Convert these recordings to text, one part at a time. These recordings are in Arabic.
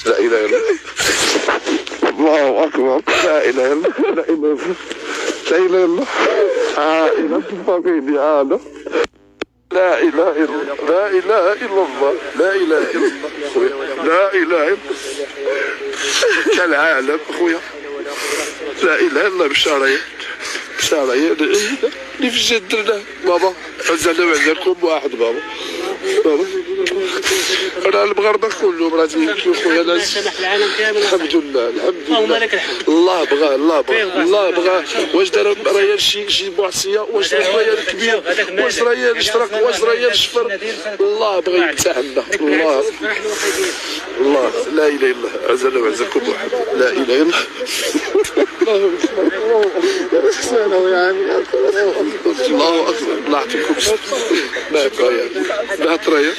لا اله الا الله اكبر. لا اله الا الله. لا اله الا لا اله الا عائلة فقيد عالم. لا اله الا الله. لا اله الا الله. لا اله الا الله خويا. لا اله الا كالعالم خويا. لا اله الا الله. بشارية بشارية اللي في جد درناه بابا. عزلنا وعزلكم واحد بابا. بابا انا المغاربه كلهم راه تيبكيو خويا. ناس الحمد لله الحمد لله. الله بغاه الله بغاه الله بغاه. واش دار ريال شي معصيه؟ واش ريال كبير؟ واش ريال اشترك؟ واش ريال شفر؟ الله بغى يمتحنا. الله الله. لا اله الا الله. عزلنا وعزلكم واحد. لا اله الا الله. الله اكبر. الله يعطيكم لا تريا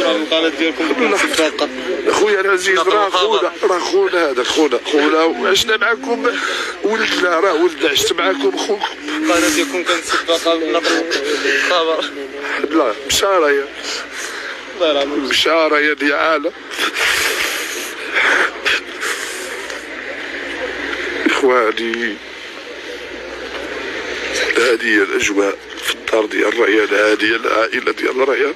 القناه ديالكم صداقه خويا العزيز. راه خونا هذا خونا وعشنا معكم ولدنا. راه ولدنا عشت معكم خوكم. القناه ديالكم كانت صداقه نقل الخبر. لا بشارة بشارة يا دي عالم. إخواني هذه الأجواء في الدار ديال ريان. هذه العائلة ديال ريان.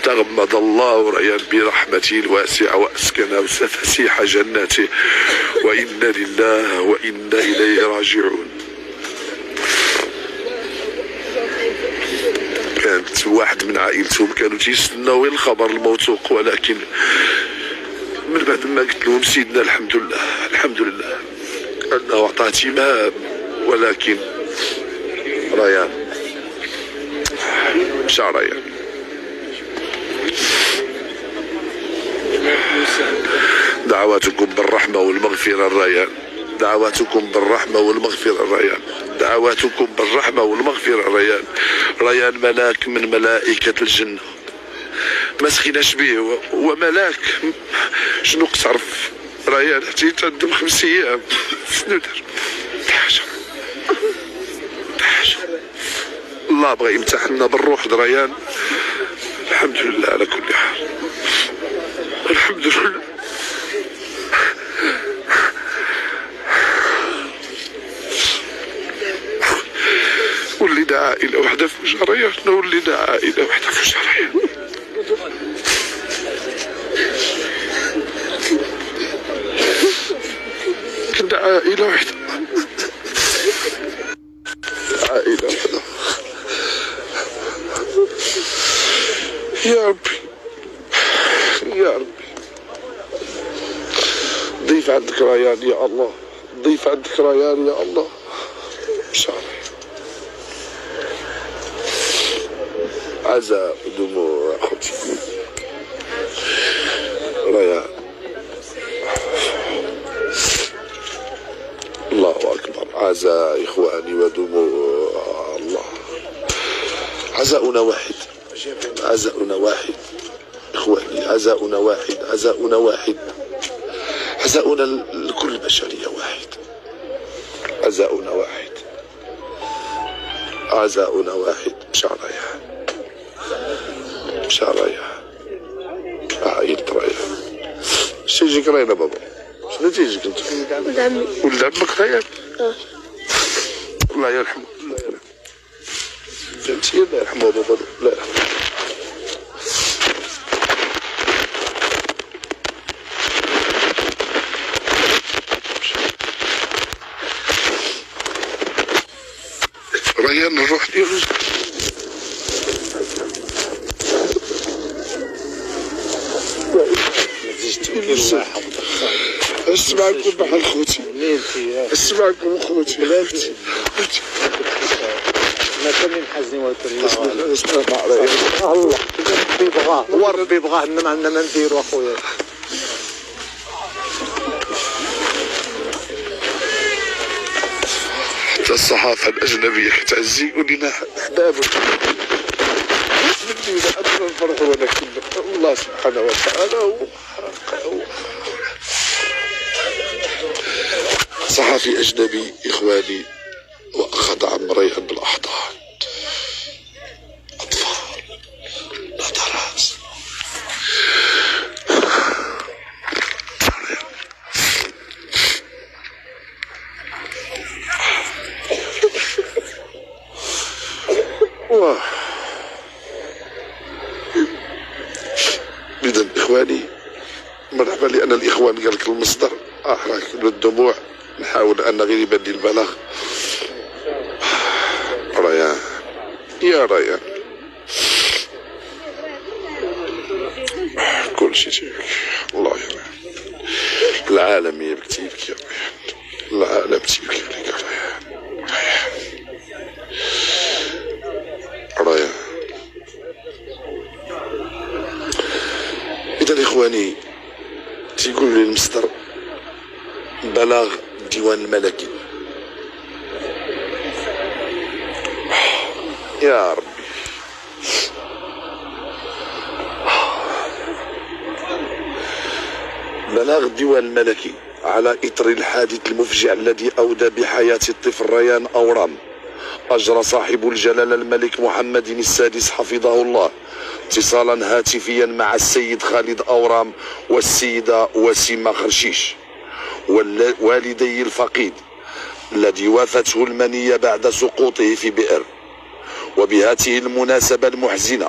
تغمد الله ريان برحمته الواسعة وأسكنه فسيح جناته. وإنا لله وإنا إليه راجعون. كانت واحد من عائلتهم كانوا تيستناو الخبر الموثوق، ولكن من بعد ما قلت لهم سيدنا الحمد لله الحمد لله أنه أعطاه اهتمام، ولكن ريان مشى ريان. دعواتكم بالرحمة والمغفرة الريان. دعواتكم بالرحمة والمغفرة الريان. دعواتكم بالرحمة والمغفرة الريان. ريان ملاك من ملائكة الجنة، ما سخيناش به. هو ملاك. شنو قصر ريان حتى يتقدم 5 أيام. شنو دار؟ حاجة الله بغى يمتحنا بالروح ريان. الحمد لله على كل حال. الحمد لله. ولينا عائلة وحدة في وجه ريان. ولينا عائلة وحدة في وجه ريان. كنا عائلة وحدة. عائلة وحدة. يا ربي يا ربي ضيف عندك ريان يا الله. ضيف عندك ريان يا الله. بشارة عزاء ودموع أخوتي. ريان الله أكبر. عزاء إخواني ودموع. الله عزاؤنا واحد. عزاؤنا واحد إخواني. عزاؤنا واحد. عزاؤنا واحد. عزاؤنا لكل البشرية واحد. عزاؤنا واحد. عزاؤنا واحد. مشى ريان. مشى ريان. عائلة ريان. اش تيجيك ريان بابا؟ شنو تيجيك انت؟ ولد عمي. ولد عمك ريان؟ الله يرحمه. الله يرحمه. فهمتي؟ الله يرحمه بابا. الله يرحمه. ريان الروح ديالو اسمعكم بحال خوتي. اسمعكم خوتي. بلاتي ما كان محزن ولكن الله ربي بغاه. وربي بغاه عندنا ما نديرو اخويا. حتى الصحافة الأجنبية كتعزي يقول لنا أحبابك. بدينا أدنى الفرح، ولكن الله سبحانه وتعالى هو صحفي أجنبي إخواني، وأخذ عم ريان بالأحضان. أطفال نظرات الإخواني مرحبا، لأن الإخوان قال لك المصدر راك للدموع، نحاول أن غير يبان لي البلاغ. ريان يا ريان كل شيء تيبكي، الله يا ريان، العالم يبكي يا ريان، العالم تيبكي عليك يا ريان. ريان إذا الإخواني تيقول لي المصدر بلاغ الديوان الملكي. يا ربي بلاغ الديوان الملكي على إثر الحادث المفجع الذي أودى بحياة الطفل ريان أورام. أجرى صاحب الجلالة الملك محمد السادس حفظه الله اتصالا هاتفيا مع السيد خالد أورام والسيدة وسيمة خرشيش والدي الفقيد الذي وافته المنية بعد سقوطه في بئر. وبهذه المناسبة المحزنة